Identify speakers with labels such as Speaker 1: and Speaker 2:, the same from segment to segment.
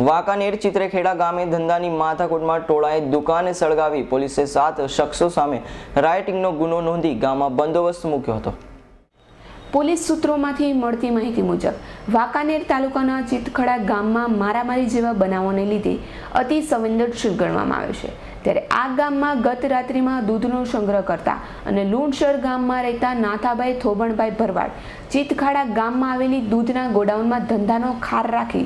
Speaker 1: વાંકાનેર ચિત્રેખેડા ગામે ધંધાની માથાકૂટમાં ટોળાએ દુકાને સળગાવી પોલીસે 7 શખ્સો સામે રાયટિંગનો ગુનો નોંધી ગામમાં બંદોબસ્ત મૂક્યો હતો।
Speaker 2: પોલીસ સૂત્રોમાંથી મળતી માહિતી મુજબ વાંકાનેર તાલુકાના ચિત્રેખેડા ગામમાં મારામારી જેવા બનાવોને લીધે અતિ સંવેદનશીલ ગણવામાં આવે છે। ત્યારે આ ગામમાં ગત રાત્રિમાં દૂધનો સંગ્રહ કરતા અને લુણસર ગામમાં રહેતા નાથાભાઈ થોબણભાઈ ભરવાડ ચિત્રેખેડા ગામમાં આવેલી દૂધના ગોડાઉનમાં ધંધાનો ખાર રાખી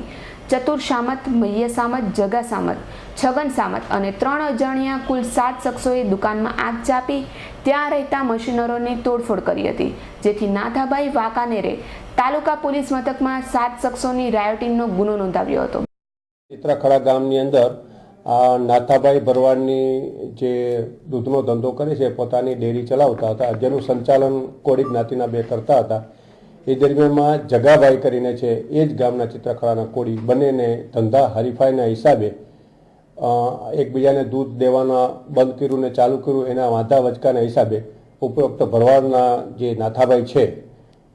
Speaker 2: ચતુર સામત, મૈયા સામત, જગા સામત, છગન સામત અને 3 અજાણ્યા કુલ 7 શખ્સોએ દુકાનમાં આગ ચાપી ત્યાં રહેતા મશીનરોની તોડફોડ કરી હતી, જેથી નાથાભાઈ વાંકાનેરે તાલુકા પોલીસ મથકમાં 7 શખ્સોની રાયોટિંગનો ગુનો નોંધાવ્યો હતો।
Speaker 3: ચિત્રેખેડા ગામની અંદર આ નાથાભાઈ ભરવાડની જે દૂધનો ધંધો કરે છે, પોતાની ડેરી ચલાવતા હતા, જેનું સંચાલન કોળી જ્ઞાતિના 2 કરતા હતા। એ દરમિયાનમાં જગાભાઈ કરીને છે, એ જ ગામના ચિત્રેખેડાના કોળી બંનેને ધંધા હરીફાઈના હિસાબે એકબીજાને દૂધ દેવાના બંધ કર્યું ને ચાલુ કર્યું, એના વાંધા વચકાના હિસાબે ઉપરોક્ત ભરવાડના જે નાથાભાઈ છે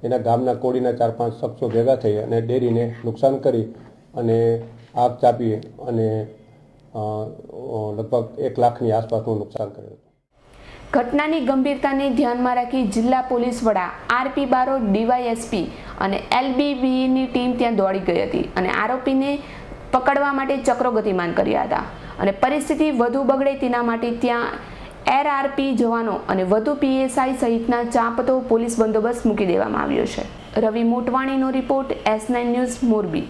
Speaker 3: એના ગામના કોળીના 4-5 શખ્સો ભેગા થઈ અને ડેરીને નુકસાન કરી અને આગ ચાપી અને લગભગ 1 લાખની આસપાસનું નુકસાન કર્યું હતું।
Speaker 2: ઘટનાની ગંભીરતાને ધ્યાનમાં રાખી જિલ્લા પોલીસ વડા આરપી બારોટ, ડીવાયએસપી અને એલબીબીની ટીમ ત્યાં દોડી ગઈ હતી અને આરોપીને પકડવા માટે ચક્રો ગતિમાન કર્યા હતા અને પરિસ્થિતિ વધુ બગડે તેના માટે ત્યાં એરઆરપી જવાનો અને વધુ પીએસઆઈ સહિતના ચાંપતો પોલીસ બંદોબસ્ત મૂકી દેવામાં આવ્યો છે। રવિ મોટવાણીનો રિપોર્ટ, S9 ન્યૂઝ, મોરબી।